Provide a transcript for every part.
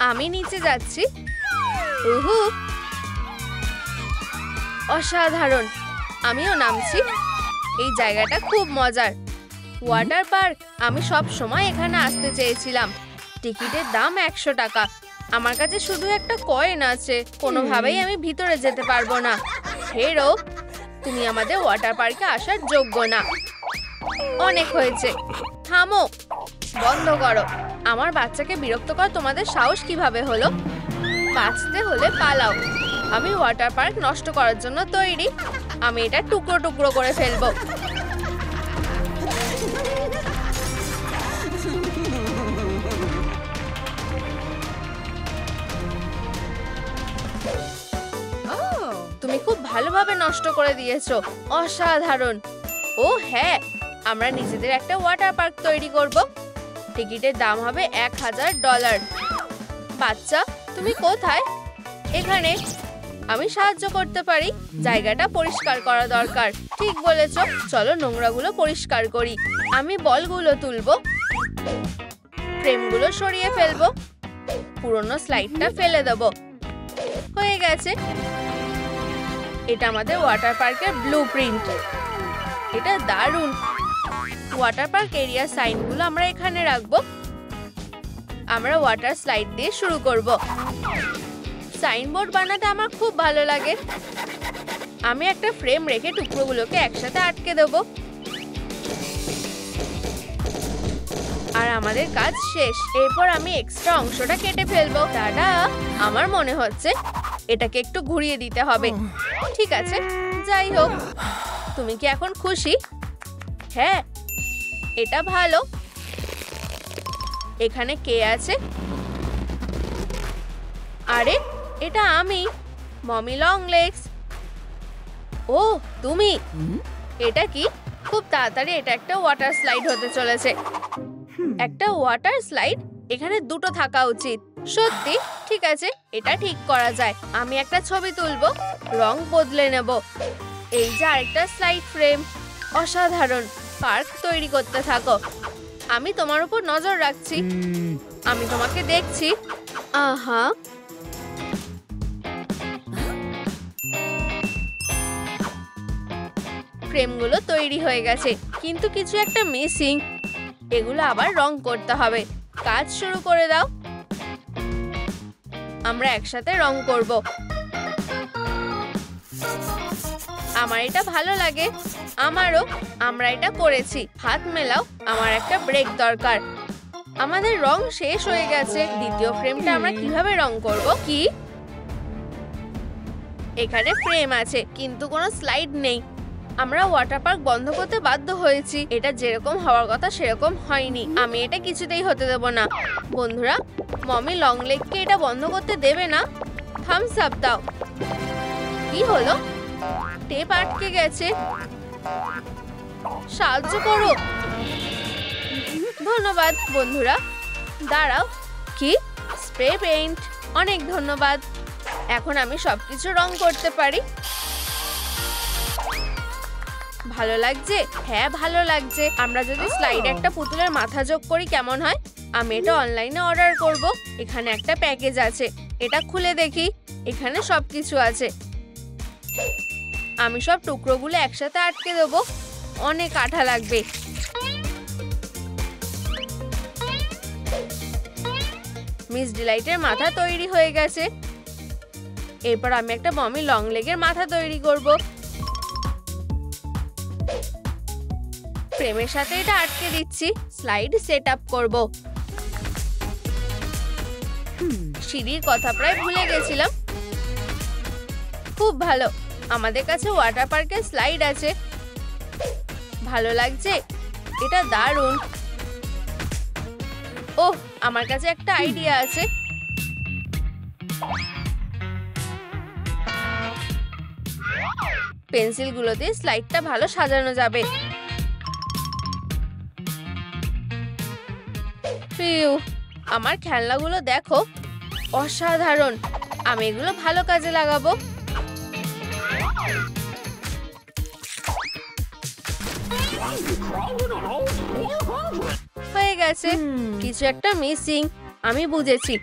আমি নিচে যাচ্ছি। উহু, অসাধারণ। আমিও নামছি। এই জায়গাটা খুব মজার। Water park. আমি সব সময় এখানে আসতে চেয়েছিলাম। টিকিটের দাম 100 টাকা। আমার কাছে শুধু একটা কয়েন আছে। কোনোভাবেই আমি ভিতরে যেতে পারবো না। হেরো, তুমি আমাদের ওয়াটার পার্কে আসার যোগ্য না। অনেক হয়েছে, থামো, বন্ধ করো। আমার বাচ্চাকে বিরক্ত করা তোমাদের সাহস কিভাবে হলো? বাঁচতে হলে পালাও। আমি ওয়াটার পার্ক নষ্ট করার জন্য তৈরি। আমি এটা টুকরো টুকরো করে ফেলবো। তুমি খুব ভালোভাবে নষ্ট করে দিয়েছো। অসাধারণ। ও হ্যাঁ, আমরা নিজেদের একটা ওয়াটার পার্ক তৈরি করব। টিকিটের দাম হবে $1000। বাচ্চা, তুমি কোথায়? এখানে। আমি সাহায্য করতে পারি। জায়গাটা পরিষ্কার করা দরকার। ঠিক বলেছো। চলো নোংরাগুলো পরিষ্কার করি। আমি বলগুলো তুলবো, ফ্রেমগুলো সরিয়ে ফেলবো, পুরনো স্লাইডটা ফেলে দেবো। হয়ে গেছে। এটা আমাদের ওয়াটার পার্কের ব্লুপ্রিন্ট। এটা দারুণ। ওয়াটার পার্ক এরিয়া সাইনগুলো আমরা এখানে রাখবো। আমরা ওয়াটার স্লাইড দিয়ে শুরু করব। সাইনবোর্ড বানাতে আমার খুব ভালো লাগে। আমি একটা ফ্রেম রেখে টুকরোগুলোকে একসাথে আটকে দেব। আর আমাদের কাজ শেষ। এরপর আমি এক্সট্রা অংশটা কেটে ফেলবো। টাটা। আমার মনে হচ্ছে এটাকে একটু ঘুরিয়ে দিতে হবে। ঠিক আছে, যাই হোক। তুমি কি এখন খুশি? হ্যাঁ, এটা ভালো। এখানে কে আছে? আরে, এটা আমি, মমি লং লেগস। ও, তুমি। এটা কি? খুব তাড়াতাড়ি এটা একটা ওয়াটার স্লাইড হতে চলেছে। একটা ওয়াটার স্লাইড? এখানে দুটো থাকা উচিত। সত্যি? ঠিক আছে, এটা ঠিক করা যায়। আমি একটা ছবি তুলবো, রং বদলে নেব। এই যে আরেকটা স্লাইড ফ্রেম। অসাধারণ। পার্ক তৈরি করতে থাকো। আমি তোমার উপর নজর রাখছি। আমি তোমাকে দেখছি। আহা, ফ্রেমগুলো তৈরি হয়ে গেছে, কিন্তু কিছু একটা মিসিং। এগুলো আবার রং করতে হবে। কাজ শুরু করে দাও। আমরা একসাথে রং করব। আমার এটা ভালো লাগে। আমারও। আমরা এটা করেছি। হাত মেলাও। আমার একটা ব্রেক দরকার। আমাদের রং শেষ হয়ে গেছে। দ্বিতীয় ফ্রেমটা আমরা কিভাবে রং করব? কি? এখানে ফ্রেম আছে, কিন্তু কোনো স্লাইড নেই। আমরা ওয়াটার পার্ক বন্ধ করতে বাধ্য হয়েছি। এটা যেরকম হওয়ার কথা সেরকম হয়নি। আমি এটা কিছুতেই হতে দেব না। বন্ধুরা, মমি লং লেগকে এটা বন্ধ করতে দেবে না। থামস আপ দাও। কি হলো? টেপ আটকে গেছে। সাহায্য করো। ধন্যবাদ বন্ধুরা। দাঁড়াও। কি? Spray paint. অনেক ধন্যবাদ। এখন আমি সবকিছু রং করতে পারি। ভালো লাগছে? হ্যাঁ, ভালো লাগছে। আমরা যদি স্লাইডে একটা পুতুলের মাথা যোগ করি কেমন হয়? আমি এটা অনলাইনে অর্ডার করব। এখানে একটা প্যাকেজ আছে। এটা খুলে দেখি। এখানে সবকিছু আছে। আমি সব টুকরোগুলো একসাথে আটকে দেবো। অনেক আঠা লাগবে। মিস ডিলাইটের মাথা তৈরি হয়ে গেছে। এরপর আমি একটা মমি লং লেগের মাথা তৈরি করব। ফ্রেমের সাথে এটা আটকে দিচ্ছি। স্লাইড সেট আপ করব। সিঁড়ির কথা প্রায় ভুলে গেছিলাম। খুব ভালো। আমাদের কাছে ওয়াটার পার্কের স্লাইড আছে। ভালো লাগছে? এটা দারুণ। ওহ, আমার কাছে একটা আইডিয়া আছে। পেন্সিলগুলো দিয়ে স্লাইডটা ভালো সাজানো যাবে। আমার খেলনাগুলো দেখো, অসাধারণ। আমি এগুলো ভালো কাজে লাগাবো। হয়ে গেছে। কিছু একটা মিসিং। আমি বুঝেছি।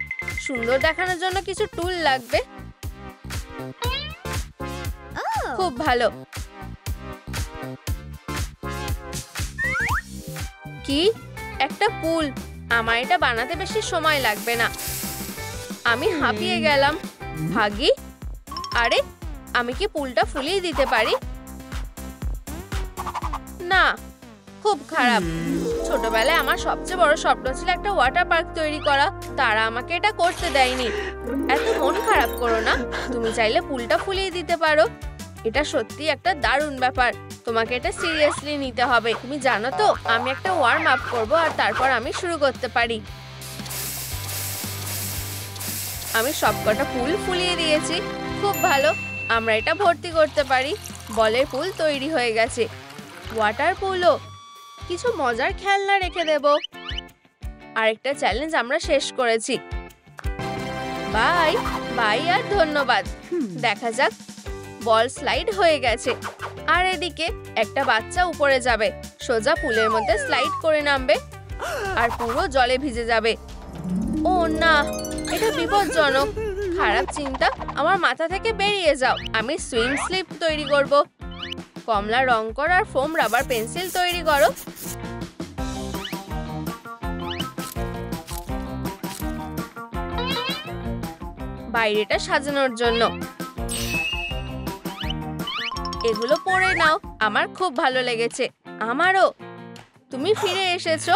সুন্দর দেখানোর জন্য কিছু টুল লাগবে। খুব ভালো। কি একটা পুল! আমার এটা বানাতে বেশি সময় লাগবে না। আমি হাঁপিয়ে গেলাম। হাগি, আরে আমি কি পুলটা ফুলিয়ে দিতে পারি? না, খুব খারাপ। ছোটবেলায় আমার সবচেয়ে বড় স্বপ্ন ছিল একটা ওয়াটার পার্ক তৈরি করা। তারা আমাকে এটা করতে দেয়নি। এত মন খারাপ করো না। তুমি চাইলে পুলটা ফুলিয়ে দিতে পারো। এটা সত্যি একটা দারুণ ব্যাপার। তোমাকে এটা সিরিয়াসলি নিতে হবে। তুমি জানো তো, আমি একটা ওয়ার্ম আপ করবো আর তারপর আমি শুরু করতে পারি। আমি সবকটা পুল ফুলিয়ে দিয়েছি। খুব ভালো, আমরা এটা ভর্তি করতে পারি। বলের পুল তৈরি হয়ে গেছে। ওয়াটার পুলও। কিছু মজার খেলনা রেখে দেব। আরেকটা চ্যালেঞ্জ আমরা শেষ করেছি। বাই বাই আর ধন্যবাদ। দেখা যাক। বল স্লাইড হয়ে গেছে। আর এদিকে একটা বাচ্চা উপরে যাবে, সোজা পুলের মধ্যে স্লাইড করে নামবে আর পুরো জলে ভিজে যাবে। ও না, এটা বিপজ্জনক। খারাপ চিন্তা আমার মাথা থেকে বেরিয়ে যাও। আমি সুইং স্লিপ তৈরি করব। কমলা রং কর আর ফোম রাবার পেন্সিল তৈরি করো। বাইরেটা সাজানোর জন্য এগুলো পরে নাও। আমার খুব ভালো লেগেছে। আমারও। তুমি ফিরে এসেছো।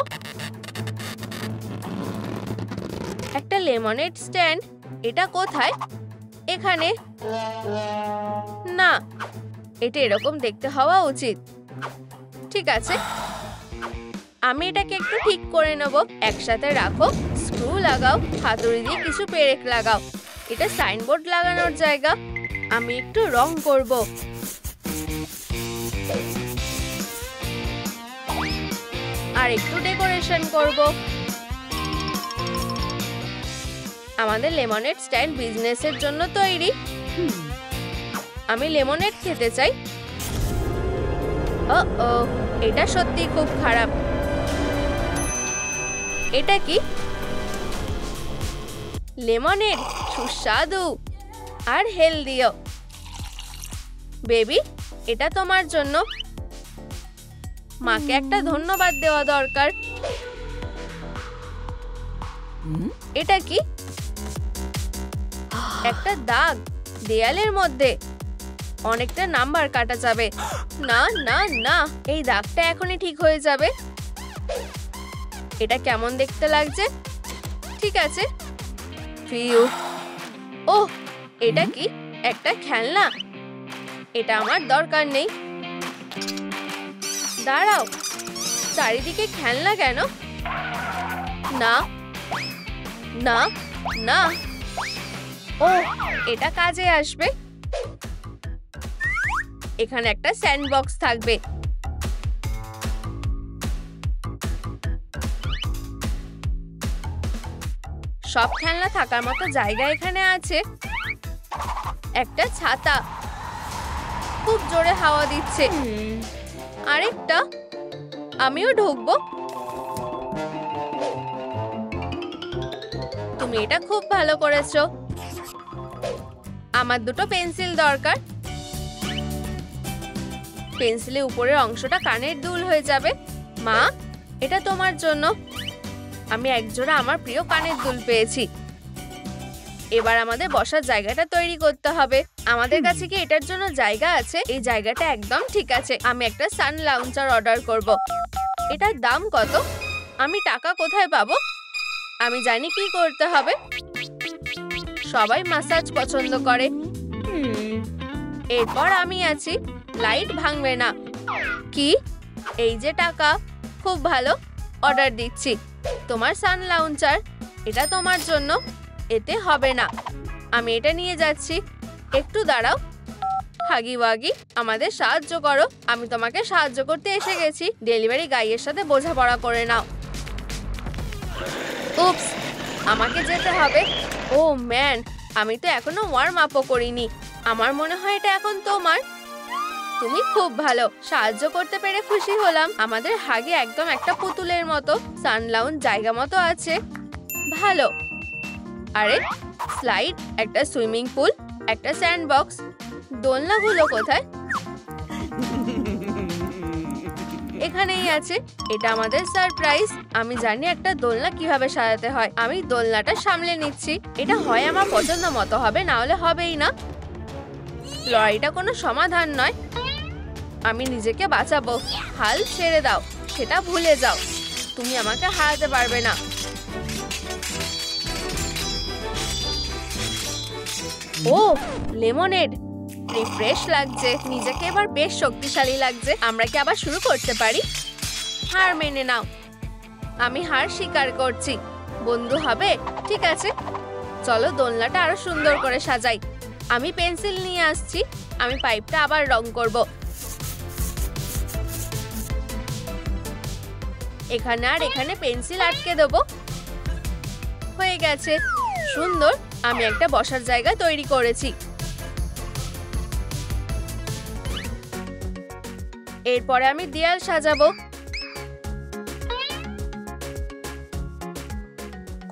একটা লেমনেড স্ট্যান্ড। এটা কোথায়? এখানে না, এটা এরকম দেখতে হওয়া উচিত। ঠিক আছে, আমি এটাকে একটু ঠিক করে নেব। একসাথে রাখো। স্ক্রু লাগাও। হাতুড়ি দিয়ে কিছু পেরেক লাগাও। এটা সাইনবোর্ড লাগানোর জায়গা। আমি একটু রং করব। আর একটু ডেকোরেশন করব। আমাদের লেমনেড স্ট্যান্ড বিজনেসের জন্য তৈরি। আমি লেমনেড খেতে চাই। ও, এটা সত্যি খুব খারাপ। এটা কি? লেমনেড, সুস্বাদু আর হেলদিও। বেবি, এটা তোমার জন্য। মাকে একটা ধন্যবাদ দেওয়া দরকার। এটা কি? একটা দাগ দেয়ালের মধ্যে। অনেকটা নাম্বার কাটা যাবে। না না না, এই দাগটা এখনই ঠিক হয়ে যাবে। এটা কেমন দেখতে লাগছে? ঠিক আছে। ফিউ। ওহ, এটা কি? একটা খেলনা। এটা আমার দরকার নেই। দাঁড়াও, চারিদিকে খেলনা কেন? না না না। ও, এটা কাজে আসবে। এখানে একটা স্যান্ডবক্স থাকবে। সব খেলনা থাকার মতো জায়গা এখানে আছে। একটা ছাতা। খুব জোরে হাওয়া দিচ্ছে। আরেকটা। আমিও ঢুকবো। তুমি এটা খুব ভালো করেছো। আমার দুটো পেন্সিল দরকার। পেন্সিলের উপরের অংশটা কানের দুল হয়ে যাবে। মা, এটা তোমার জন্য। আমি একজোড়া আমার প্রিয় কানের দুল পেয়েছি। এবার আমাদের বসার জায়গাটা তৈরি করতে হবে। আমাদের কাছে কি এটার জন্য জায়গা আছে? এই জায়গাটা একদম ঠিক আছে। আমি একটা সান লাউঞ্জার অর্ডার করব। এটার দাম কত? আমি টাকা কোথায় পাবো? আমি জানি কি করতে হবে। সবাই ম্যাসাজ পছন্দ করে। এরপর আমি আছি। লাইট ভাঙবে না। কি? এই যে টাকা। খুব ভালো, অর্ডার দিচ্ছি। তোমার সান লাউঞ্জার। এটা তোমার জন্য। এতে হবে না। আমি এটা নিয়ে যাচ্ছি। একটু দাঁড়াও। হাগি ওয়াগি, আমাদের সাহায্য করো। আমি তোমাকে সাহায্য করতে এসে গেছি। ডেলিভারি গাইয়ের সাথে বোঝাপড়া করে নাও। উপস, আমাকে যেতে হবে। ও ম্যান, আমি তো এখনো ওয়ার্ম আপও করিনি। আমার মনে হয় এটা এখন তোমার। তুমি খুব ভালো। সাহায্য করতে পেরে খুশি হলাম। আমাদের হাগি একদম একটা পুতুলের মতো। সান লাউঞ্জ জায়গা মতো আছে। ভালো। আরে স্লাইড, একটা সুইমিং পুল, একটা স্যান্ডবক্স, দোলনাগুলো কোথায়? এখানেই আছে। এটা আমাদের সারপ্রাইজ। আমি জানি একটা দোলনা কিভাবে সাজাতে হয়। আমি দোলনাটা সামলে নিচ্ছি। এটা হয় আমার পছন্দ মতো হবে, না হলে হবেই না। লড়াইটা কোনো সমাধান নয়। আমি নিজেকে বাঁচাবো। হাল ছেড়ে দাও, সেটা ভুলে যাও। তুমি আমাকে হারাতে পারবে না। ও লেমনেড, রিফ্রেশ লাগছে। নিজেকে এবার বেশ শক্তিশালী লাগছে। আমরা কি আবার শুরু করতে পারি? হার মেনে নাও। আমি হার স্বীকার করছি। বন্ধু হবে? ঠিক আছে, চলো দোলনাটা আরো সুন্দর করে সাজাই। আমি পেন্সিল নিয়ে আসছি। আমি পাইপটা আবার রং করব। এখানে আর এখানে পেন্সিল আটকে দেবো। হয়ে গেছে, সুন্দর। আমি একটা বসার জায়গা তৈরি করেছি। এরপরে আমি দেয়াল সাজাবো।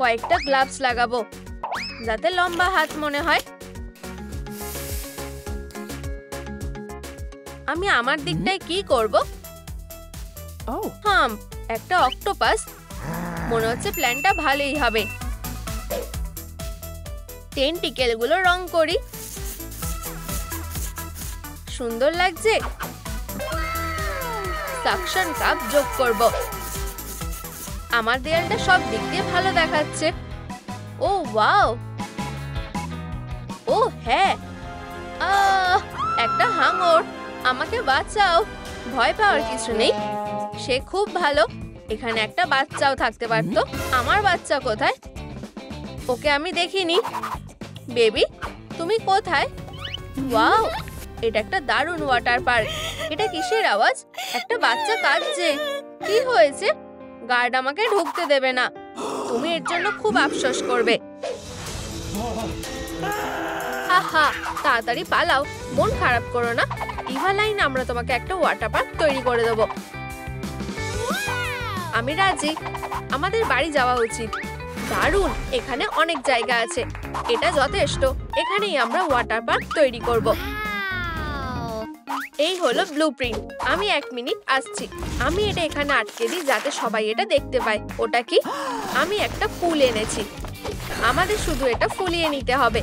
কয়েকটা গ্লাভস লাগাবো যাতে লম্বা হাত মনে হয়। আমি আমার দিকটায় কি করব? হাম, একটা অক্টোপাস। মনে হচ্ছে প্ল্যানটা ভালোই হবে। টেন্টিকেল গুলো রং করি। সুন্দর লাগছে। সাকশন কাপ যোগ করব। আমার দেয়ালটা সব দিক দিয়ে ভালো দেখাচ্ছে। ও ওয়াও, ও হ্যাঁ, একটা হাঙর। আমাকে বাঁচাও। ভয় পাওয়ার কিছু নেই, সে খুব ভালো। এখানে একটা বাচ্চাও থাকতে পারতো। আমার বাচ্চা কোথায়? ওকে আমি দেখিনি। বেবি, তুমি কোথায়? ওয়াও, এটা একটা দারুণ ওয়াটার পার্ক। এটা কিসের আওয়াজ? একটা বাচ্চা কাঁদছে। কি হয়েছে? গার্ড আমাকে ঢুকতে দেবে না। তুমি এর জন্য খুব আফসোস করবে। আহা, তাড়াতাড়ি পালাও। মন খারাপ করো না। ইভালাইন, আমরা তোমাকে একটা ওয়াটার পার্ক তৈরি করে দেবো। আমি রাজি। আমাদের বাড়ি যাওয়া উচিত। দারুণ, এখানে অনেক জায়গা আছে। এটা যথেষ্ট। এখানেই আমরা ওয়াটার পার্ক তৈরি করব। এই হলো ব্লুপ্রিন্ট। আমি 1 মিনিট আসছি। আমি এটা এখানে আটকে দিই যাতে সবাই এটা দেখতে পায়। ওটা কি? আমি একটা ফুল এনেছি। আমাদের শুধু এটা ফুলিয়ে নিতে হবে।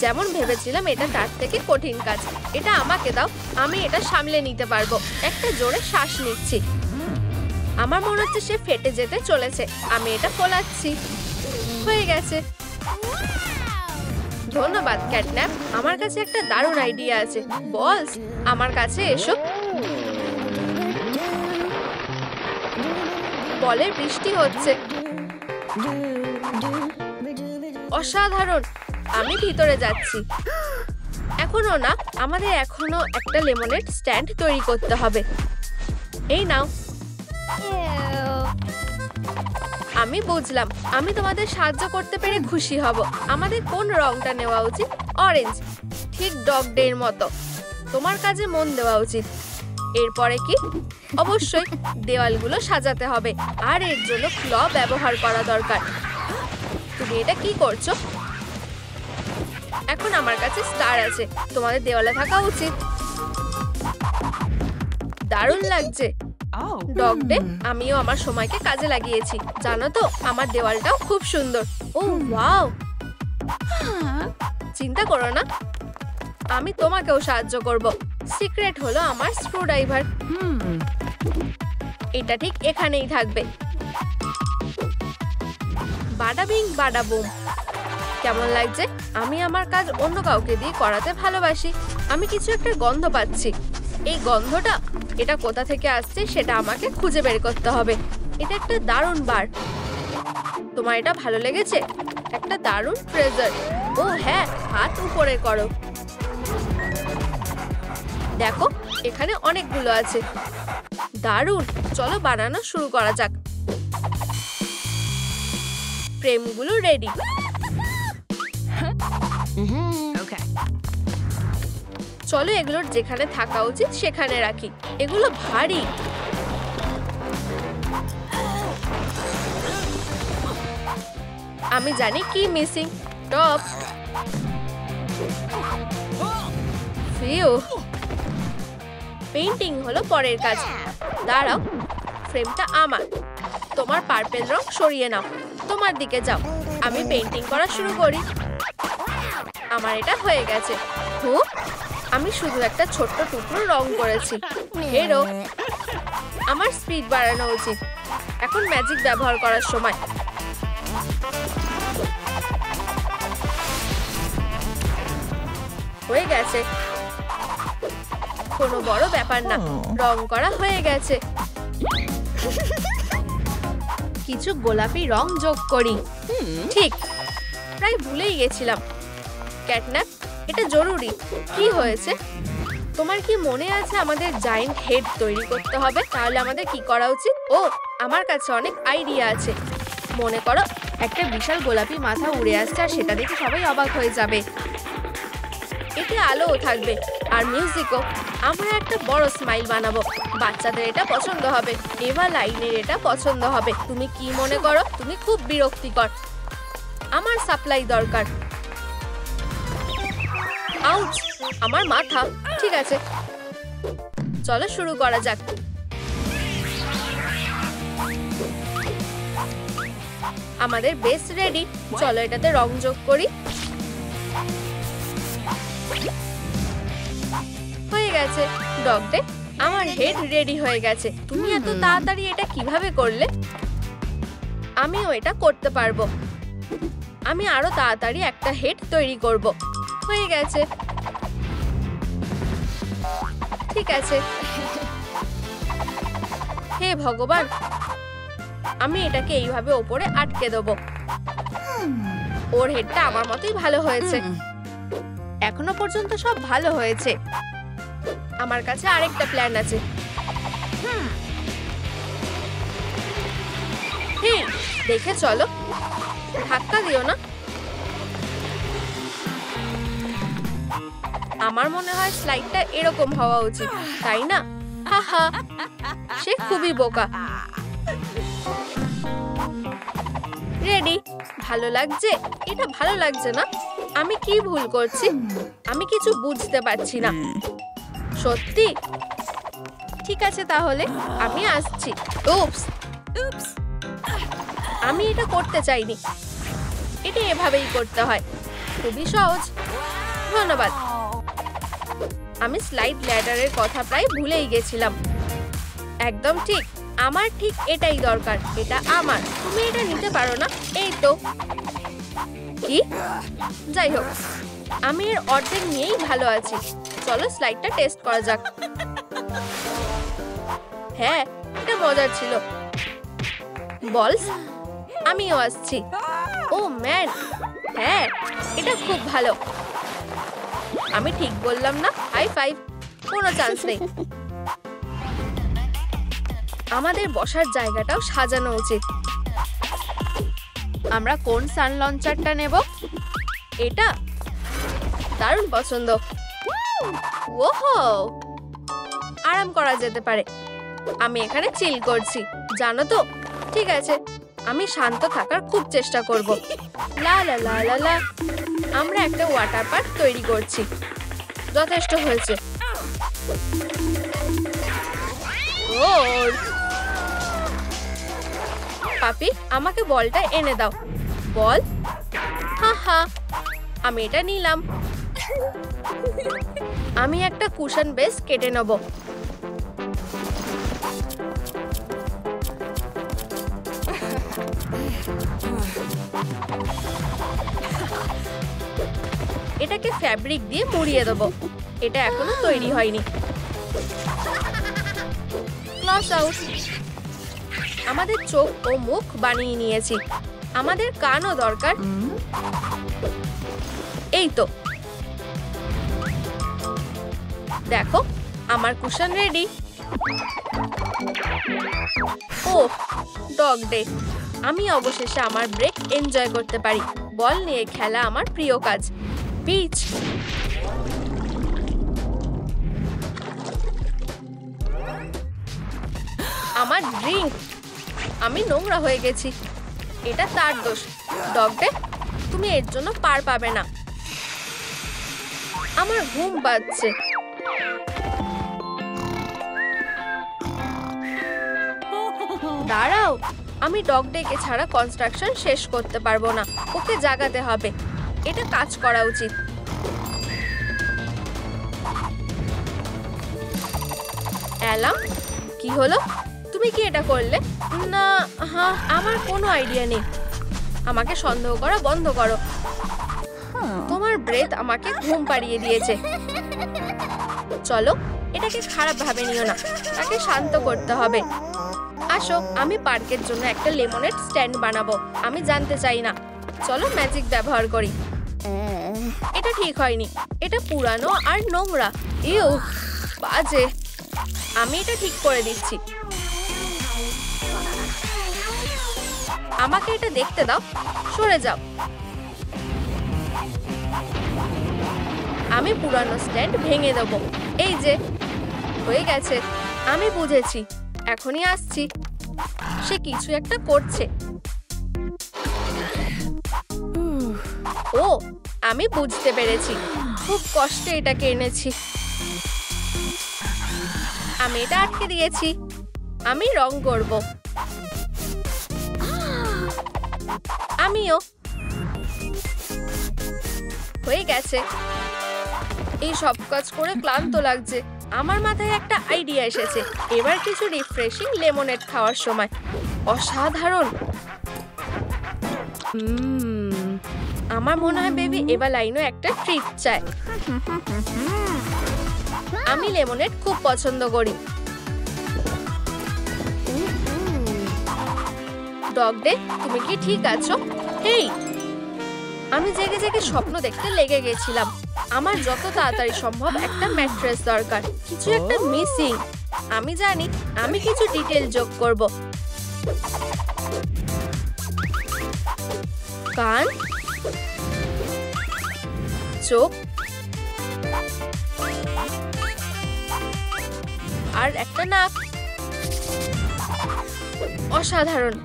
যেমন ভেবেছিলাম, এটা তার থেকে কঠিন কাজ। এটা আমাকে দাও, আমি এটা সামলে নিতে পারবো। একটা জোরে শ্বাস নিচ্ছি। আমার মনে হচ্ছে সে ফেটে যেতে চলেছে। আমি এটা ফোলাচ্ছি। হয়ে গেছে। ধন্যবাদ ক্যাটন্যাপ। আমার কাছে একটা দারুণ আইডিয়া আছে। বলস, আমার কাছে এসো। বলের বৃষ্টি হচ্ছে। অসাধারণ। আমি ভিতরে যাচ্ছি। এখনো না, আমাদের এখনো একটা লেমনেড স্ট্যান্ড তৈরি করতে হবে। এই নাও। আমি বুঝলাম। আমি তোমাদের সাহায্য করতে পেরে খুশি হব। আমাদের কোন রংটা নেওয়া উচিত? অরেঞ্জ, ঠিক ডগ ডে এর মতো। তোমার কাজে মন দেওয়া উচিত। এরপরে কি? অবশ্যই দেওয়ালগুলো সাজাতে হবে। আর এর জন্য ক্ল ব্যবহার করা দরকার। তুমি এটা কি করছো? এখন আমার কাছে স্টার আছে। তোমাদের দেওয়ালে থাকা উচিত। দারুণ লাগছে। ডগ ডে, আমিও আমার সময়কে কাজে লাগিয়েছি। জানো তো, আমার দেওয়ালটাও খুব সুন্দর। ও ওয়াও, চিন্তা করো না, আমি তোমাকেও সাহায্য করব। সিক্রেট হলো আমার স্ক্রুড্রাইভার। এটা ঠিক এখানেই থাকবে। বাডা বিং বাডা বুম। কেমন লাগছে? আমি আমার কাজ অন্য কাউকে দিয়ে করাতে ভালোবাসি। আমি কিছু একটা গন্ধ পাচ্ছি। এই গন্ধটা, এটা কোথা থেকে আসছে সেটা আমাকে খুঁজে বের করতে হবে। এটা একটা দারুণ বার। তোমার এটা ভালো লেগেছে? একটা দারুণ ট্রেজার। ও হ্যাঁ, হাত উপরে করো। দেখো, এখানে অনেকগুলো আছে। দারুণ। চলো বানানো শুরু করা যাক। ফ্রেমগুলো রেডি। চলো এগুলোর যেখানে থাকা উচিত সেখানে রাখি। এগুলো ভারী। আমি জানি কি মিসিং। টপ। ফিউ। পেইন্টিং হলো পরের কাজ। দাঁড়াও, ফ্রেমটা আমার। তোমার পার্পেল রং সরিয়ে নাও, তোমার দিকে যাও। আমি পেইন্টিং করা শুরু করি। আমার এটা হয়ে গেছে। আমি শুধু একটা ছোট্ট টুকরো রং করেছি। হেরো, আমার স্পিড বাড়ানো উচিত। এখন ম্যাজিক ব্যবহার করার সময়। হয়ে গেছে, কোনো বড় ব্যাপার না। রং করা হয়ে গেছে। কিছু গোলাপি রং যোগ করি। ঠিক, প্রায় ভুলেই গেছিলাম। ক্যাটন্যাপ, এটা জরুরি। কি হয়েছে? তোমার কি মনে আছে আমাদের জায়ান্ট হেড তৈরি করতে হবে? তাহলে আমাদের কি করা উচিত? ও, আমার কাছে অনেক আইডিয়া আছে। মনে করো একটা বিশাল গোলাপি মাথা উড়ে আসছে, আর সেটা দেখে সবাই অবাক হয়ে যাবে। এতে আলোও থাকবে আর মিউজিকও। আমরা একটা বড় স্মাইল বানাবো। বাচ্চাদের এটা পছন্দ হবে। এভা লাইনের এটা পছন্দ হবে। তুমি কি মনে করো? তুমি খুব বিরক্তিকর। আমার সাপ্লাই দরকার। আউচ, আমার মাথা। ঠিক আছে, চলো শুরু করা যাক। আমাদের বেস রেডি। চলো এটাতে রং যোগ করি। হয়ে গেছে। ডগডে, আমার হেড রেডি হয়ে গেছে। তুমি এত তাড়াতাড়ি এটা কিভাবে করলে? আমিও এটা করতে পারবো। আমি আরো তাড়াতাড়ি একটা হেড তৈরি করব। হয়ে গেছে। ঠিক আছে। হে ভগবান, আমি এটাকে এইভাবে ওপরে আটকে দেবো। ওর হেডটা আমার মতোই ভালো হয়েছে। এখনো পর্যন্ত সব ভালো হয়েছে। আমার কাছে আরেকটা প্ল্যান আছে। হে, দেখে চলো, ধাক্কা দিও না। আমার মনে হয় স্লাইডটা এরকম হওয়া উচিত, তাই না? হাহা, সে খুবই বোকা। রেডি। ভালো লাগছে? এটা ভালো লাগছে না। আমি কি ভুল করছি? আমি কিছু বুঝতে পারছি না। সত্যি? ঠিক আছে, তাহলে আমি আসছি। উপস, আমি এটা করতে চাইনি। এটা এভাবেই করতে হয়। খুবই সহজ। ধন্যবাদ। আমি স্লাইড ল্যাডারের কথা প্রায় ভুলেই গেছিলাম। একদম ঠিক, আমার ঠিক এটাই দরকার। এটা আমার। তুমি এটা নিতে পারো না? এই তো। কি? যাই হোক, আমি এর অর্ধেক নিয়েই ভালো আছি। চলো স্লাইডটা টেস্ট করা যাক। হ্যাঁ, এটা মজার ছিল। বলস, আমিও আসছি। ও ম্যান, হ্যাঁ, এটা খুব ভালো। আমি ঠিক বললাম না? High five. কোনো চান্স নেই। আমাদের বসার জায়গাটাও সাজানো উচিত। আমরা কোন সান লঞ্চারটা নেব? এটা দারুণ পছন্দ। ওহো, আরাম করা যেতে পারে। আমি এখানে চিল করছি, জানো তো। ঠিক আছে, আমি শান্ত থাকার খুব চেষ্টা করব। লা লা লা লা লা। আমরা একটা ওয়াটার পার্ক তৈরি করছি। যথেষ্ট হয়েছে। পাপি, আমাকে বলটা এনে দাও। বল। হা হা, আমি এটা নিলাম। আমি একটা কুশন বেস কেটে নেব। এটাকে ফ্যাব্রিক দিয়ে মুড়িয়ে দেব। এটা এখনো তৈরি হয়নি। Close out. আমাদের চোখ ও মুখ বানিয়ে নিয়েছি। আমাদের কানও দরকার। এই তো, দেখো, আমার কুশন রেডি। ও, ডগ ডে। আমি অবশেষে আমার ব্রেক এনজয় করতে পারি। বল নিয়ে খেলা আমার প্রিয় কাজ। বিচ। আমার ড্রিঙ্ক। আমি নোংরা হয়ে গেছি। এটা তার দোষ। ডগ ডে, তুমি এর জন্য পার পাবে না। আমার ঘুম পাচ্ছে। দাঁড়াও, আমি ডগ ডেকে ছাড়া কনস্ট্রাকশন শেষ করতে পারবো না। ওকে জাগাতে হবে। এটা কাজ করা উচিত। অ্যালাম, কি হলো? তুমি কি এটা করলে? না, হ্যাঁ, আমার কোনো আইডিয়া নেই। আমাকে সন্দেহ করা বন্ধ করো। তোমার ব্রেথ আমাকে ঘুম পাড়িয়ে দিয়েছে। চলো, এটাকে খারাপ ভাবে নিও না। তাকে শান্ত করতে হবে। আসো, আমি পার্কের জন্য একটা লেমনেড স্ট্যান্ড বানাবো। আমি জানতে চাই না। চলো ম্যাজিক ব্যবহার করি। এটা ঠিক হয়নি। এটা পুরানো আর নোংরা। ইউ, বাজে। আমি এটা ঠিক করে দিচ্ছি। আমাকে এটা দেখতে দাও। সরে যাও। আমি পুরানো স্ট্যান্ড ভেঙে দেবো। এই যে, হয়ে গেছে। আমি বুঝেছি। এখনই আসছি। সে কিছু একটা করছে। ও, আমি বুঝতে পেরেছি। খুব কষ্টে এটাকে এনেছি। আমি এটা আটকে দিয়েছি। আমি রং করব। আমিও। হয়ে গেছে। এই সব কাজ করে ক্লান্ত লাগছে। আমার মাথায় একটা আইডিয়া এসেছে। এবার কিছু রিফ্রেশিং লেমনেড খাওয়ার সময়। অসাধারণ। আমার মনে হয় বেবি এভালাইনও একটা ট্রিট চায়। আমি লেমনেড খুব পছন্দ করি। ডগ ডে, তুমি কি ঠিক আছো? হেই, আমি জেগে জেগে স্বপ্ন দেখতে লেগে গেছিলাম। আমার যত তাড়াতাড়ি সম্ভব একটা ম্যাট্রেস দরকার। কিছু একটা মিসিং। আমি জানি, আমি কিছু ডিটেল যোগ করব। কান, চোখ আর একটা নাক। অসাধারণ।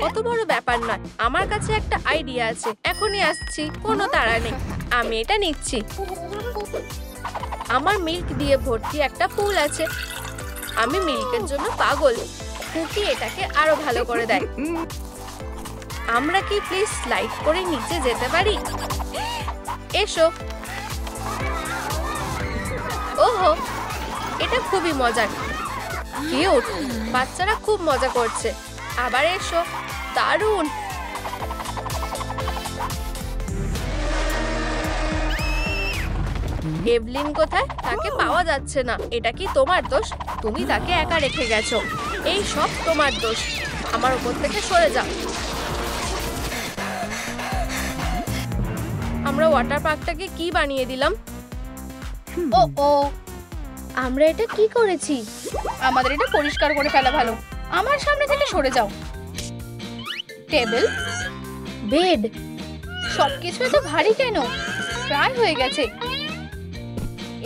অত বড় ব্যাপার নয়। আমার কাছে একটা আইডিয়া আছে। এখনই আসছি। কোনো তাড়া নেই। আমি এটা নিচ্ছি। আমার মিল্ক দিয়ে ভর্তি একটা পুল আছে। আমি মিল্কের জন্য পাগল। কুকি এটাকে আরো ভালো করে দেয়। আমরা কি প্লিজ স্লাইড করে নিচে যেতে পারি? এসো। ওহো, এটা খুবই মজার। কিউট। বাচ্চারা খুব মজা করছে। আবার এসো। দারুণ। এভলিন কোথায়? তাকে পাওয়া যাচ্ছে না। এটা কি তোমার দোষ? তুমি তাকে একা রেখে গেছো। এই সব তোমার দোষ। আমার উপর থেকে সরে যাও। আমরা ওয়াটার পার্কটাকে কি বানিয়ে দিলাম? ও ও, আমরা এটা কি করেছি? আমাদের এটা পরিষ্কার করে ফেলা ভালো। আমার সামনে থেকে সরে যাও। টেবিল, বেড, সবকিছু এত ভারী কেন? প্রায় হয়ে গেছে।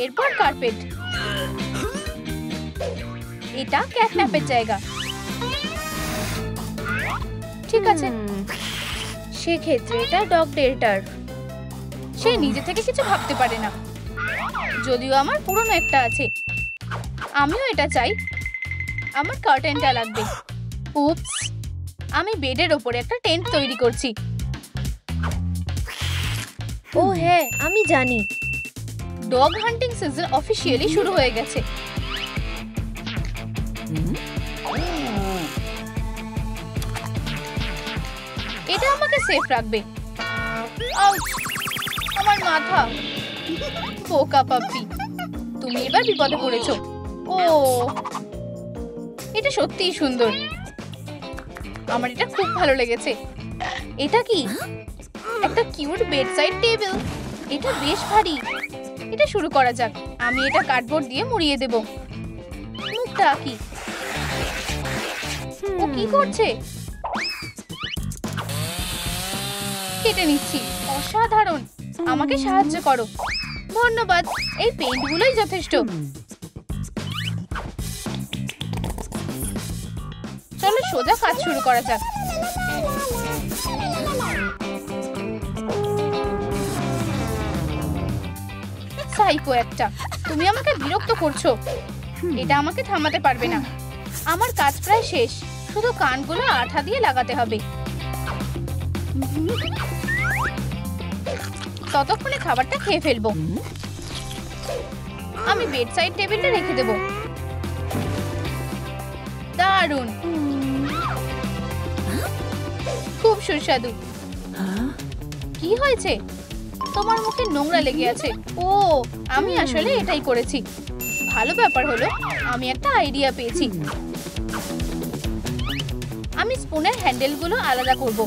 এরপর কার্পেট। এটা ক্যাটন্যাপের জায়গা। ঠিক আছে। সেক্ষেত্রে এটা ডগ ডেটার। সে নিজে থেকে কিছু ভাবতে পারে না। যদিও আমার পুরনো একটা আছে। আমিও এটা চাই। আমার কার্টেনটা লাগবে। উপস, আমি বেডের ওপরে একটা টেন্ট তৈরি করছি। ও হ্যাঁ, আমি জানি। ডগ হান্টিং সিজন অফিসিয়ালি শুরু হয়ে গেছে। এটা আমাকে সেফ রাখবে। আউচ! আমার মাথা। বোকা পাপ্পি, তুমি এবার বিপদে পড়েছো। ও, এটা সত্যিই সুন্দর। আমার এটা খুব ভালো লেগেছে। এটা কি? একটা কিউট বেডসাইড টেবিল। এটা বেশ ভারী। এটা শুরু করা যাক। আমি এটা কার্ডবোর্ড দিয়ে মুড়িয়ে দেব। মুখটা কি? ও কি করছে? কেটে নিচ্ছি। অসাধারণ। আমাকে সাহায্য করো। ধন্যবাদ। এই পেইন্টগুলোই যথেষ্ট। চলো সোজা কাজ শুরু করা যাক। সাইকো একটা, তুমি আমাকে বিরক্ত করছো। এটা আমাকে থামাতে পারবে না। আমার কাজ প্রায় শেষ, শুধু কানগুলো আঠা দিয়ে লাগাতে হবে। ততক্ষণে খাবারটা খেয়ে ফেলবো। আমি বেড সাইড টেবিলটা রেখে দেব। দারুণ, খুব সুস্বাদু। কি হয়েছে? তোমার মুখে নোংরা লেগে আছে। ও, আমি আসলে এটাই করেছি। ভালো ব্যাপার হলো আমি একটা আইডিয়া পেয়েছি। আমি স্পুনের হ্যান্ডেলগুলো আলাদা করব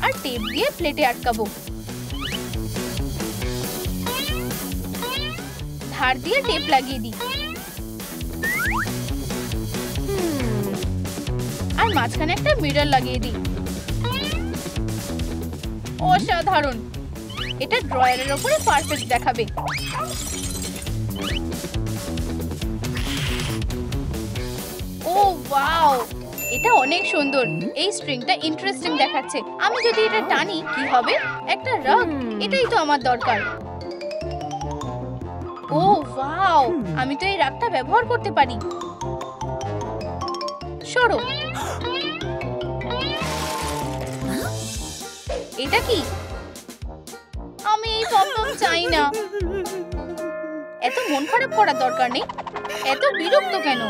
আর টেপ দিয়ে প্লেটে আটকাবো। ধার দিয়ে টেপ লাগিয়ে দিই আর মাঝখানে একটা মিরর লাগিয়ে দিই। অসাধারণ, এটা ড্রয়ারের উপরে পারফেক্ট দেখাবে। ও ওয়াও, এটা অনেক সুন্দর। এই স্ট্রিংটা ইন্টারেস্টিং দেখাচ্ছে। আমি যদি এটা টানি কি হবে? একটা রাগ, এটাই তো আমার দরকার। ও ওয়াও, আমি তো এই রাগটা ব্যবহার করতে পারি। সরো। এটা কি? আমি এই পপকর্ন চাই না। এত মন খারাপ করার দরকার নেই। এত বিরক্ত কেন?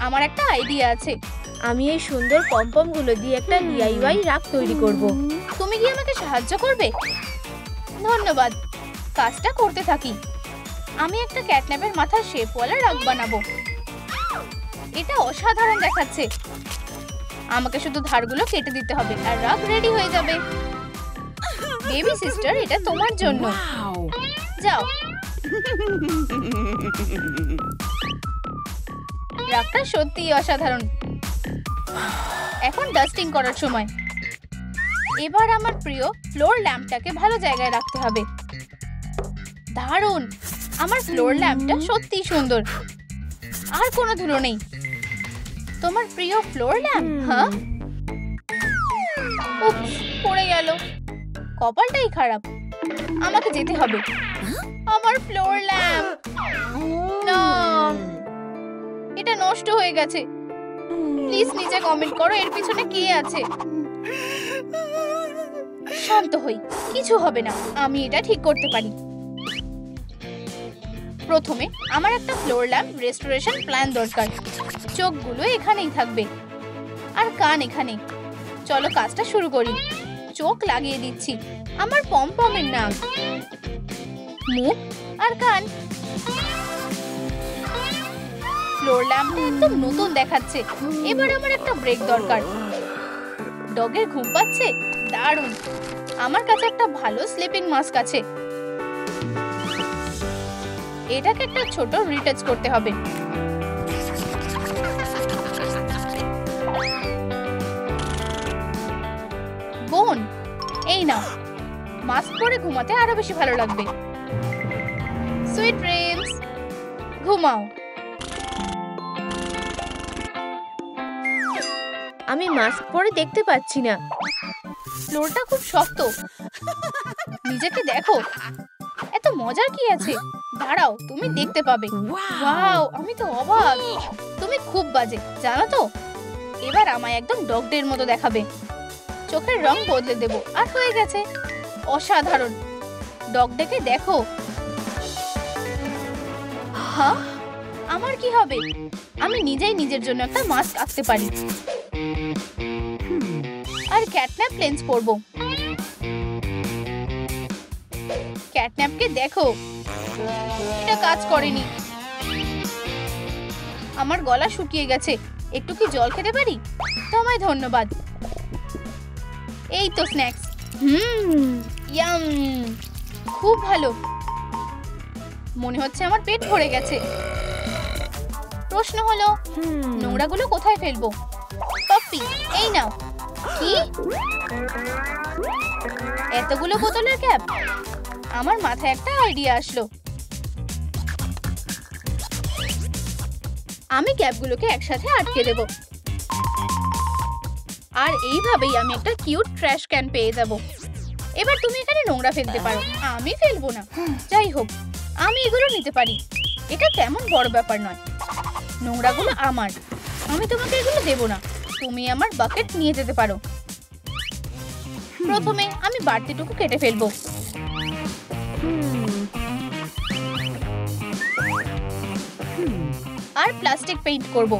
আমার একটা আইডিয়া আছে। আমি এই সুন্দর পমপমগুলো দিয়ে একটা DIY রাগ তৈরি করব। তুমি কি আমাকে সাহায্য করবে? ধন্যবাদ, কাজটা করতে থাকি। আমি একটা ক্যাটন্যাপের মাথার শেপওয়ালা রাগ বানাবো। এটা অসাধারণ দেখাচ্ছে। আমাকে শুধু ধারগুলো কেটে দিতে হবে আর রাগ রেডি হয়ে যাবে। বেবি সিস্টার, এটা তোমার জন্য। যাও। রাগটা সত্যিই অসাধারণ। এখন ডাস্টিং করার সময়। এবার আমার প্রিয় ফ্লোর ল্যাম্পটাকে ভালো জায়গায় রাখতে হবে। দারুণ, আমার ফ্লোর ল্যাম্পটা সত্যিই সুন্দর। আর কোনো ধুলো নেই। তোমার প্রিয় ফ্লোর ল্যাম্প? হ্যাঁ, উপস, পড়ে গেল। কপালটাই খারাপ। আমাকে যেতে হবে। আমার ফ্লোর ল্যাম্প না, এটা নষ্ট হয়ে গেছে। প্লিজ নিচে কমেন্ট করো এর পিছনে কে আছে। শান্ত হই, কিছু হবে না। আমি এটা ঠিক করতে পারি। প্রথমে আমার একটা ফ্লোর ল্যাম্প রেস্টোরেশন প্ল্যান দরকার। চোখগুলো এখানেই থাকবে আর কান এখানে। চলো কাজটা শুরু করি। চোখ লাগিয়ে দিচ্ছি। আমার পমপমের নাক, মুখ আর কান। ফ্লোর ল্যাম্পটা একদম নতুন দেখাচ্ছে। এবার আমার একটা ব্রেক দরকার। ডগের ঘুম পাচ্ছে? দারুণ, আমার কাছে একটা ভালো স্লিপিং মাস্ক আছে। এটাকে একটা ছোট রিটাচ করতে হবে। বোন, এই নাও। মাস্ক পরে ঘুমাতে আরো বেশি ভালো লাগবে। সুইট ড্রিমস, ঘুমাও। আমি মাস্ক পরে দেখতে পাচ্ছি না। ফ্লোরটা খুব শক্ত। নিজেকে দেখো। এত মজার কি আছে? দাঁড়াও, তুমি দেখতে পাবে। ওয়াও, আমি তো অবাক। তুমি খুব বাজে, জানো তো? এবার আমায় একদম ডগদের মতো দেখাবে। চোখের রং বদলে দেব আর হয়ে গেছে। অসাধারণ। ডগটাকে দেখো। হ্যাঁ, আমার কি হবে? আমি নিজেই নিজের জন্য একটা মাস্ক আঁকতে পারি আর ক্যাটন্যাপ লেন্স পরবো। ক্যাটন্যাপকে দেখো, এটা কাজ করেনি। আমার গলা শুকিয়ে গেছে। একটু কি জল খেতে পারি? তোমায় ধন্যবাদ। এই তো স্ন্যাক্স। ইয়াম, খুব ভালো। মনে হচ্ছে আমার পেট ভরে গেছে। প্রশ্ন হলো নোংরাগুলো কোথায় ফেলবো? পপি, এই নাও। কি? এতগুলো বোতলের ক্যাপ? আমার মাথায় একটা আইডিয়া আসলো। আমি ক্যাপগুলোকে একসাথে আটকে দেব। আর এইভাবেই আমি একটা কিউট ট্র্যাশ ক্যান পেয়ে যাব। এবার তুমি এখানে নোংরা ফেলতে পারো, আমি ফেলবো না। যাই হোক, আমি এগুলো নিতে পারি, এটা তেমন বড় ব্যাপার নয়। নোংরাগুলো আমার, আমি তোমাকে এগুলো দেবো না। তুমি আমার বাকেট নিয়ে যেতে পারো। প্রথমে আমি বাড়তিটুকু কেটে ফেলবো। আর প্লাস্টিক পেইন্ট করব।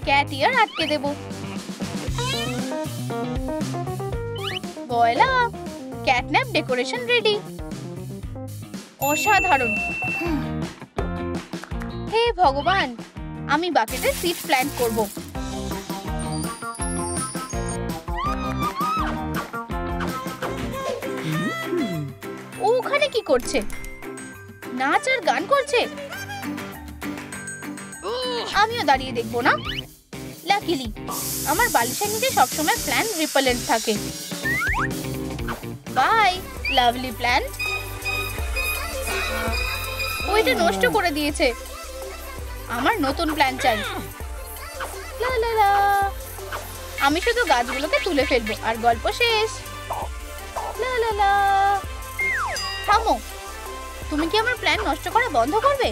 ক্যাট ইয়ার আটকে দেব। Voila, catnap decoration ready. অসাধারণ। হে ভগবান, আমি বাকেটে সিড প্ল্যান্ট করব। ও ওখানে কি করছে? নাচ আর গান করছে। আমিও দাঁড়িয়ে দেখবো না। লাকিলি আমার বালিশের নিচে সবসময় প্ল্যান্ট রিপেলেন্ট থাকে। Bye lovely plant. ওইটা নষ্ট করে দিয়েছে। আমার নতুন প্ল্যান চাই। লা লা লা। আমি শুধু গাছগুলোকে তুলে ফেলবো আর গল্প শেষ। লা লা লা। থামো, তুমি কি আমার প্ল্যান নষ্ট করা বন্ধ করবে?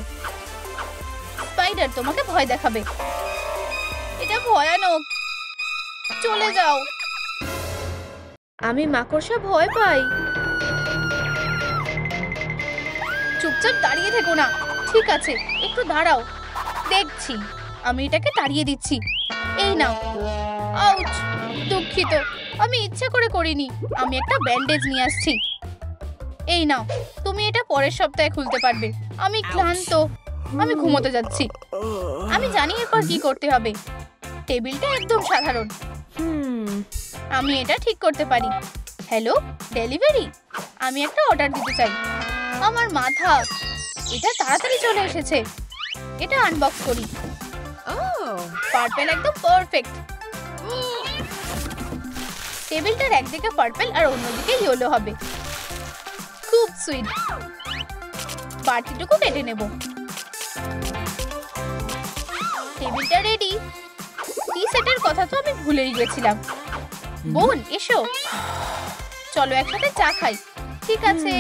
স্পাইডার তোমাকে ভয় দেখাবে। এটা ভয়ানক, চলে যাও। আমি মাকড়সা ভয় পাই। চুপচাপ দাঁড়িয়ে থেকো না। ঠিক আছে, একটু দাঁড়াও, দেখছি। আমি এটাকে তাড়িয়ে দিচ্ছি। এই নাও। আউচ, দুঃখিত, আমি ইচ্ছা করে করিনি। আমি একটা ব্যান্ডেজ নিয়ে আসছি। এই নাও, তুমি এটা পরের সপ্তাহে খুলতে পারবে। আমি ক্লান্ত, আমি ঘুমোতে যাচ্ছি। আমি জানি এরপর কি করতে হবে। টেবিলটা একদম সাধারণ, আমি এটা ঠিক করতে পারি। হ্যালো ডেলিভারি, আমি একটা অর্ডার দিতে চাই। আমার মাথা, এটা তাড়াতাড়ি চলে এসেছে। এটা আনবক্স করি। পার্পল একদম পারফেক্ট। টেবিলটার একদিকে পার্পল আর অন্যদিকে ইয়েলো হবে। খুব সুইট। বাড়তিটুকু কেটে নেব। টেবিলটা রেডি। টি সেটের কথা তো আমি ভুলেই গেছিলাম। বোন এসো, চলো একসাথে চা খাই। ঠিক আছে,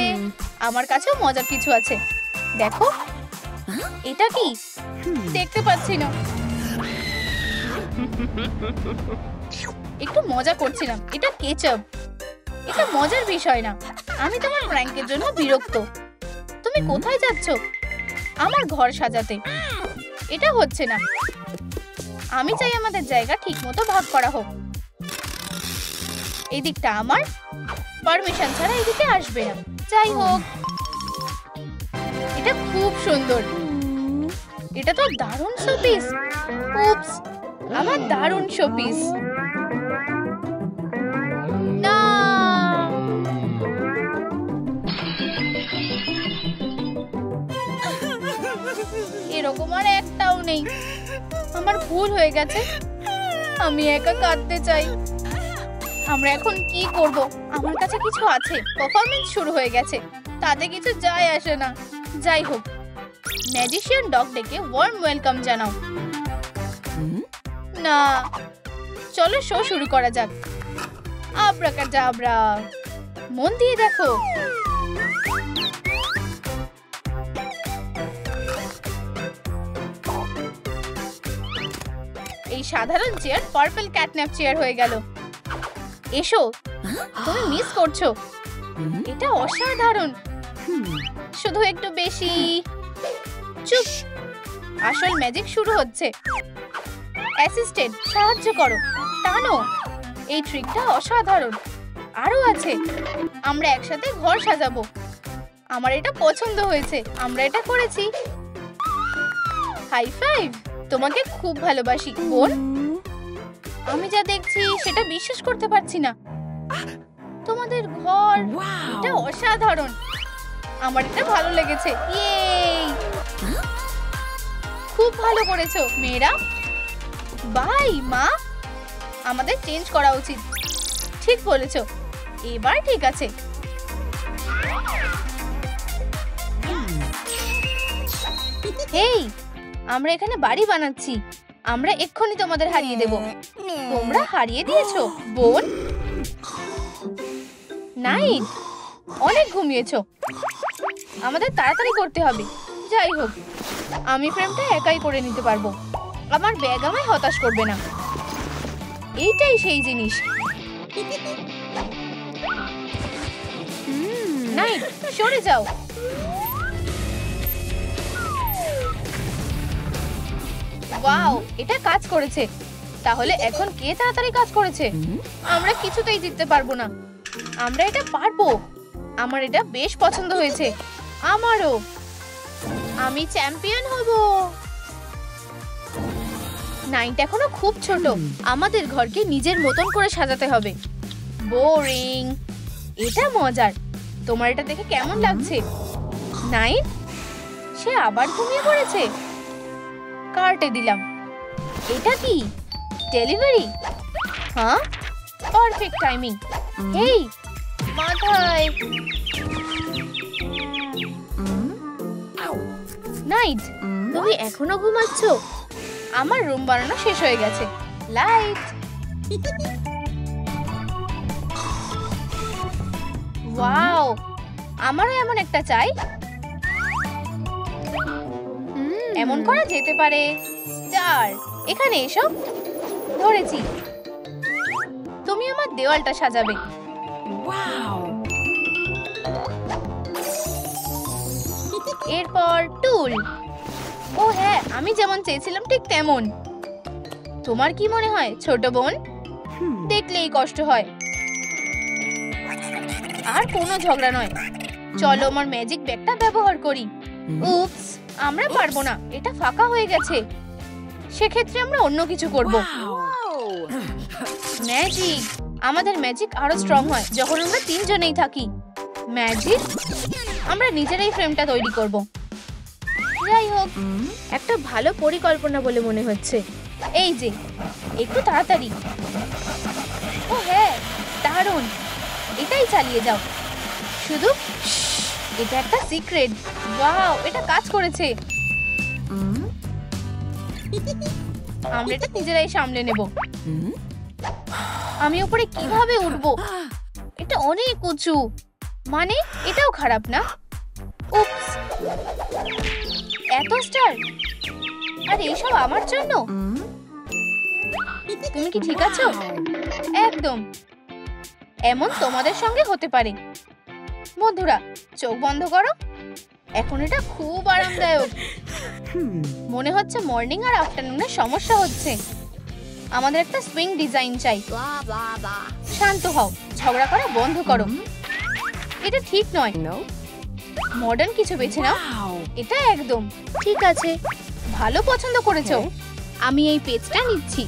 আমার কাছেও মজার কিছু আছে। দেখো, এটা কি? দেখতে পাচ্ছি না। একটু মজা করছিলাম। এটা কেচাপ। এটা মজার বিষয় না। আমি তোমার প্র্যাঙ্কের জন্য বিরক্ত। তুমি কোথায় যাচ্ছ? আমার ঘর সাজাতে। এটা হচ্ছে না। আমি চাই আমাদের জায়গা ঠিকমতো ভাগ করা হোক। এই দিকটা আমার, পারমিশন ছাড়া এদিকে আসবে না। যাই হোক, এটা খুব সুন্দর। এটা তো দারুণ শোপিস। উপস, আমার দারুণ শোপিস। না, এরকম আর একটাও নেই। আমার ভুল হয়ে গেছে। আমি একা কাঁদতে চাই। আমরা এখন কি করব? আমার কাছে কিছু আছে। পারফরম্যান্স শুরু হয়ে গেছে, তাতে কিছু যায় আসে না। যাই হোক, ম্যাজিশিয়ান ডগ ডেকে ওয়ার্ম ওয়েলকাম জানাও। না, চলো শো শুরু করা যাক। আব্রাকাডাব্রা, মন দিয়ে দেখো। এই সাধারণ চেয়ার পার্পল ক্যাটন্যাপ চেয়ার হয়ে গেল। এসো, তুমি মিস করছো। এটা অসাধারণ, শুধু একটু বেশি। চুপ, আসল ম্যাজিক শুরু হচ্ছে। অ্যাসিস্ট্যান্ট, সাহায্য করো, টানো। এই ট্রিকটা অসাধারণ। আরো আছে। আমরা একসাথে ঘর সাজাবো। আমার এটা পছন্দ হয়েছে। আমরা এটা করেছি। High five. তোমাকে খুব ভালোবাসি বোন। আমি যা দেখছি সেটা বিশ্বাস করতে পারছি না। তোমাদের ঘর, এটা অসাধারণ। আমার এটা ভালো লেগেছে। ইয়ে, খুব ভালো করেছো মেয়েরা। বাই মা, আমাদের চেঞ্জ করা উচিত। ঠিক বলেছো, এবার ঠিক আছে। এই, আমরা এখানে বাড়ি বানাচ্ছি। আমরা এক্ষুনি তোমাদের হারিয়ে দেব। তোমরা হারিয়ে দিয়েছো বোন। নাইট, অনেক ঘুমিয়েছো, আমাদের তাড়াতাড়ি করতে হবে। যাই হোক, আমি ফ্রেমটা একাই করে নিতে পারবো। আমার ব্যাগ আমায় হতাশ করবে না। এইটাই সেই জিনিস। নাইট, সরে যাও। ওয়াও, এটা কাজ করেছে। তাহলে এখন কে তাড়াতাড়ি কাজ করেছে? আমরা কিছুতেই জিততে পারবো না। আমরা এটা পারবো। আমার এটা বেশ পছন্দ হয়েছে। আমারও। আমি চ্যাম্পিয়ন হব। নাইট এখনো খুব ছোট। আমাদের ঘরকে নিজের মতন করে সাজাতে হবে। বোরিং। এটা মজার। তোমার এটা দেখে কেমন লাগছে? নাইট, সে আবার ঘুমিয়ে পড়েছে। কার্টে দিলাম। এটা কি ডেলিভারি? হ্যাঁ, পারফেক্ট টাইমিং। হেই, মাথায়। নাইট, তুমি এখনো ঘুমাচ্ছ? আমার রুম বানানো শেষ হয়ে গেছে। লাইট। ওয়াও, আমারও এমন একটা চাই। এমন করা যেতে পারে। স্টার, এখানে এসো। ধরেছি। তুমি আমার দেওয়ালটা সাজাবে। এরপর টুল। ও হ্যাঁ, আমি যেমন চেয়েছিলাম ঠিক তেমন। তোমার কি মনে হয় ছোট বোন? দেখলেই কষ্ট হয়। আর কোনো ঝগড়া নয়। চলো আমার ম্যাজিক ব্যাগটা ব্যবহার করি। উপস, আমরা পারবো না, এটা ফাঁকা হয়ে গেছে। সেক্ষেত্রে আমরা অন্য কিছু করব। ম্যাজিক। আমাদের ম্যাজিক আরো স্ট্রং হয় যখন আমরা তিনজনেই থাকি। ম্যাজিক। আমরা নিজেরাই ফ্রেমটা তৈরি করব। যাই হোক, একটা ভালো পরিকল্পনা বলে মনে হচ্ছে। এই যে, একটু তাড়াতাড়ি। ও হ্যাঁ, দারুণ। এটাই চালিয়ে যাও। শুধু এটা একটা সিক্রেট। ওয়াও, এটা কাজ করেছে। আমরা এটা নিজেরাই সামলে নেব। আমি উপরে কিভাবে উঠবো? এটা অনেক উঁচু। মানে এটাও খারাপ না। উপস, এত স্টার। আর এইসব আমার জন্য? তুমি কি ঠিক আছো? একদম। এমন তোমাদের সঙ্গে হতে পারে। বন্ধুরা, চোখ বন্ধ করো। এখন এটা খুব আরামদায়ক। মনে হচ্ছে মর্নিং আর আফটারনুনের সমস্যা হচ্ছে। আমাদের একটা সুইং ডিজাইন চাই। শান্ত হও, ঝগড়া করা বন্ধ করো। এটা ঠিক নয়। মডার্ন কিছু বেছে নাও। এটা একদম ঠিক আছে। ভালো পছন্দ করেছো। আমি এই পেজটা নিচ্ছি।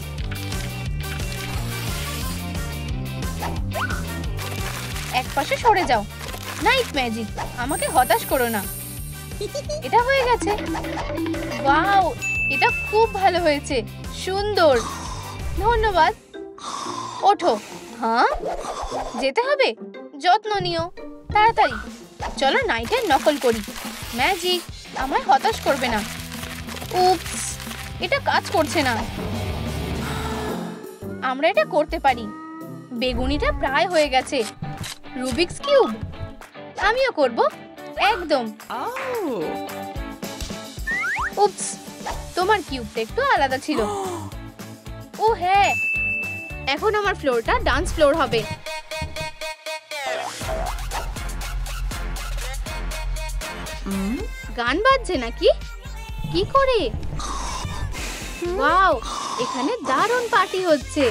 এক পাশে সরে যাও। নাইট ম্যাজিক, আমাকে হতাশ করো না। এটা হয়ে গেছে। ওয়াও, এটা খুব ভালো হয়েছে। সুন্দর, ধন্যবাদ। ওঠো। হ্যাঁ, যেতে হবে। যত্ন নিও। তাড়াতাড়ি। চলো নাইটের নকল করি। ম্যাজিক, আমায় হতাশ করবে না। উপস, এটা কাজ করছে না। আমরা এটা করতে পারি। বেগুনিটা প্রায় হয়ে গেছে। Rubik's cube. আমিও করব। একদম। উপস, তোমার কিউবটা একটু আলাদা ছিল। ও হ্যাঁ, এখন আমার ফ্লোরটা ডান্স ফ্লোর হবে। গান বাজছে নাকি? কি করে? ওয়াও, এখানে দারুণ পার্টি হচ্ছে।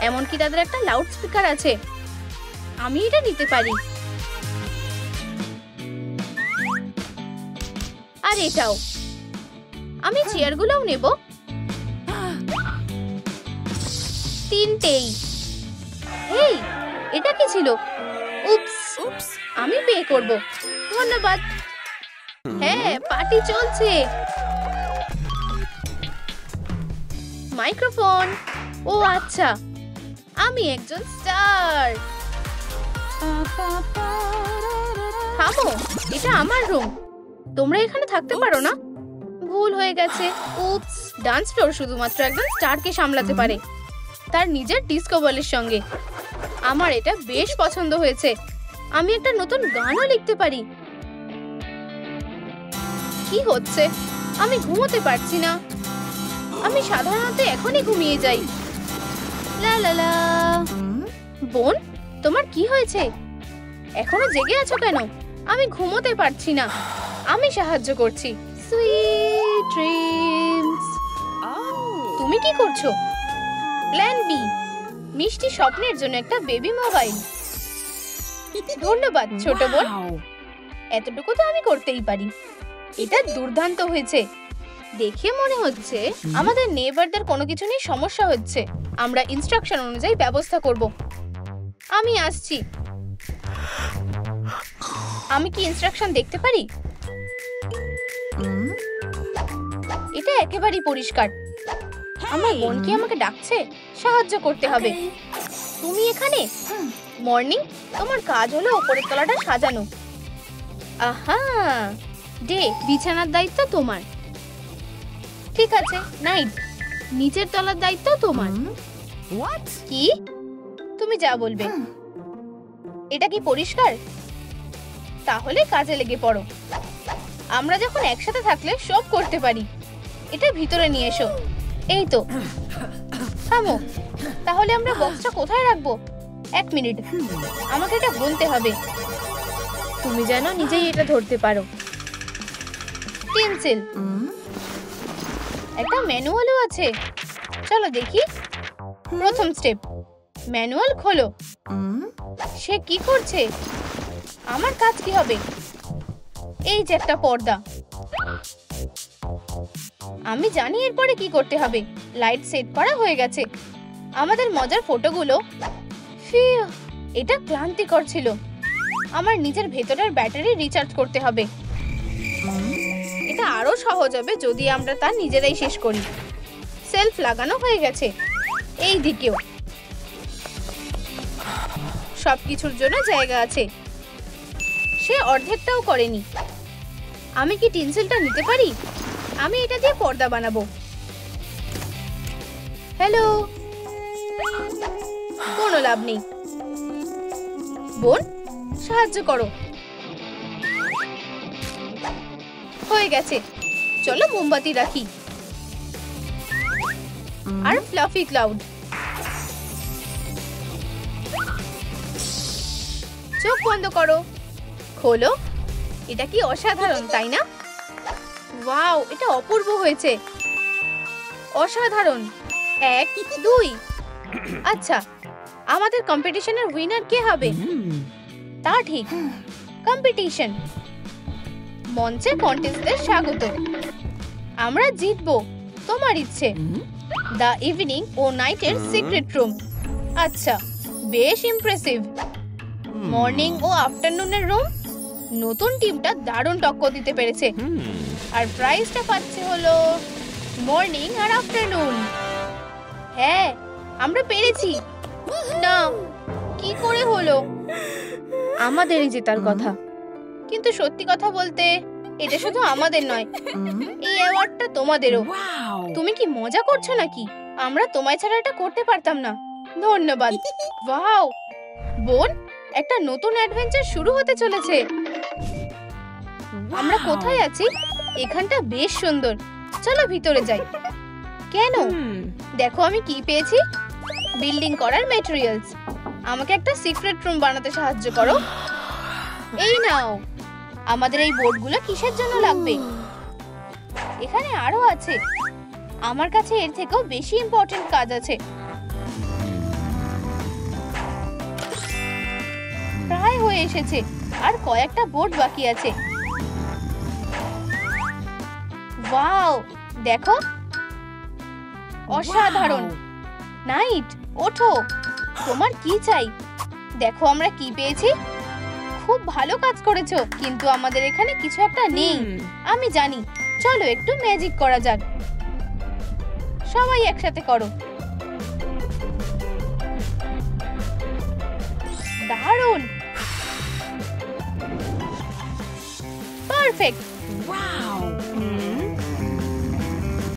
এমনকি তাদের একটা লাউড স্পিকার আছে। আমি এটা নিতে পারি। আর এটাও। আমি চেয়ারগুলোও নেব। তিনটেই। এই, এটা কি ছিল? উপস, আমি পে করব। ধন্যবাদ। হ্যাঁ, পার্টি চলছে। মাইক্রোফোন। ও আচ্ছা, আমি একজন স্টার। থামো, এটা আমার রুম। তোমরা এখানে থাকতে পারো না? ভুল হয়ে গেছে। উপস, ডান্স ফ্লোর শুধুমাত্র একজন স্টারকে সামলাতে পারে, তার নিজের ডিস্কো বলের সঙ্গে। আমার এটা বেশ পছন্দ হয়েছে। আমি একটা নতুন গানও লিখতে পারি। কি হচ্ছে? আমি ঘুমোতে পারছি না। আমি সাধারণত এখনই ঘুমিয়ে যাই। লা লা লা। বোন, তোমার কি হয়েছে? এখনো জেগে আছো কেন? আমি ঘুমোতে পারছি না। আমি সাহায্য করছি। Sweet dreams. তুমি কি করছো? প্ল্যান বি, মিষ্টি স্বপ্নের জন্য একটা বেবি মোবাইল। ধন্যবাদ ছোট বোন, এতটুকু তো আমি করতেই পারি। এটা দুর্দান্ত হয়েছে। দেখে মনে হচ্ছে আমাদের নেইবারদের কোনো কিছু নিয়ে সমস্যা হচ্ছে। আমরা ইনস্ট্রাকশন অনুযায়ী ব্যবস্থা করব। আমি আসছি। আমি কি ইনস্ট্রাকশন দেখতে পারি? এটা একেবারেই পরিষ্কার। আমার বোন কি আমাকে ডাকছে? সাহায্য করতে হবে। তুমি এখানে? মর্নিং, তোমার কাজ হলো উপরের তলাটা সাজানো। আহা, ডে, বিছানার দায়িত্ব তোমার। ঠিক আছে, নাইট, নিচের তলার দায়িত্ব তোমার। কি? তুমি যা বলবে। এটা কি পরিষ্কার? তাহলে কাজে লেগে পড়ো। আমরা যখন একসাথে থাকলে সব করতে পারি। এটা ভিতরে নিয়ে এসো। এই তো, থামো। তাহলে আমরা বক্সটা কোথায় রাখবো? 1 মিনিট, আমাকে এটা গুনতে হবে। তুমি যেন নিজেই এটা ধরতে পারো। পেন্সিল, একটা ম্যানুয়ালও আছে। চলো দেখি। প্রথম স্টেপ, ম্যানুয়াল খোলো। সে কি করছে? আমার কাজ কি হবে? এই যে একটা পর্দা। আমি জানি এরপরে কি করতে হবে। লাইট সেট করা হয়ে গেছে। আমাদের মজার ফটোগুলো। ফিউ, এটা ক্লান্তিকর ছিল। আমার নিজের ভেতরের ব্যাটারি রিচার্জ করতে হবে। এটা আরো সহজ হবে যদি আমরা তা নিজেরাই শেষ করি। সেলফ লাগানো হয়ে গেছে। এই দিকেও সবকিছুর জন্য জায়গা আছে। সে অর্ধেকটাও করেনি। আমি কি টিনসেলটা নিতে পারি? আমি এটা দিয়ে পর্দা বানাবো। হ্যালো। কোনো লাভ নেই। বোন, সাহায্য করো। হয়ে গেছে। চলো মোমবাতি রাখি। আর ফ্লাফি ক্লাউড। চোখ বন্ধ করো। খোলো। এটা কি অসাধারণ, তাই না? ওয়াও, এটা অপূর্ব হয়েছে। অসাধারণ। 1, 2। আচ্ছা, আমাদের কম্পিটিশনের উইনার কে হবে? তা ঠিক, কম্পিটিশন। মঞ্চে কন্টেস্টদের স্বাগত। আমরা জিতবো। তোমার ইচ্ছে। দ্য ইভিনিং ও নাইটের সিক্রেট রুম। আচ্ছা, বেশ ইমপ্রেসিভ। মর্নিং ও আফটারনুনের রুম। নতুন টিমটা দারুণ টক্কর দিতে পেরেছে। আর প্রাইজটা পাচ্ছে হলো মর্নিং আর আফটারনুন। হ্যাঁ, আমরা পেরেছি। না, কি করে হলো? আমাদেরই জেতার কথা। কিন্তু সত্যি কথা বলতে এটা শুধু আমাদের নয়, এই অ্যাওয়ার্ডটা তোমাদেরও। তুমি কি মজা করছো নাকি? আমরা তোমায় ছাড়া এটা করতে পারতাম না। ধন্যবাদ। ওয়াও, বোন, একটা নতুন অ্যাডভেঞ্চার শুরু হতে চলেছে। আমরা কোথায় আছি? এখানটা বেশ সুন্দর। চলো ভিতরে যাই। কেন? দেখো আমি কি পেয়েছি। বিল্ডিং করার ম্যাটেরিয়ালস। আমাকে একটা সিক্রেট রুম বানাতে সাহায্য করো। এই নাও। আমাদের এই বোর্ডগুলো কিসের জন্য লাগবে? এখানে আরো আছে। আমার কাছে এর থেকেও বেশি ইম্পর্টেন্ট কাজ আছে। প্রায় হয়ে এসেছে। আর কয়েকটা বোর্ড বাকি আছে। ওয়াও, দেখো, অসাধারণ। নাইট, ওঠো। তোমার কি চাই? দেখো আমরা কি পেয়েছি। খুব ভালো কাজ করেছো, কিন্তু আমাদের এখানে কিছু একটা নেই। আমি জানি। চলো একটু ম্যাজিক করা যাক। সবাই একসাথে করো। দারুণ, পারফেক্ট। Wow!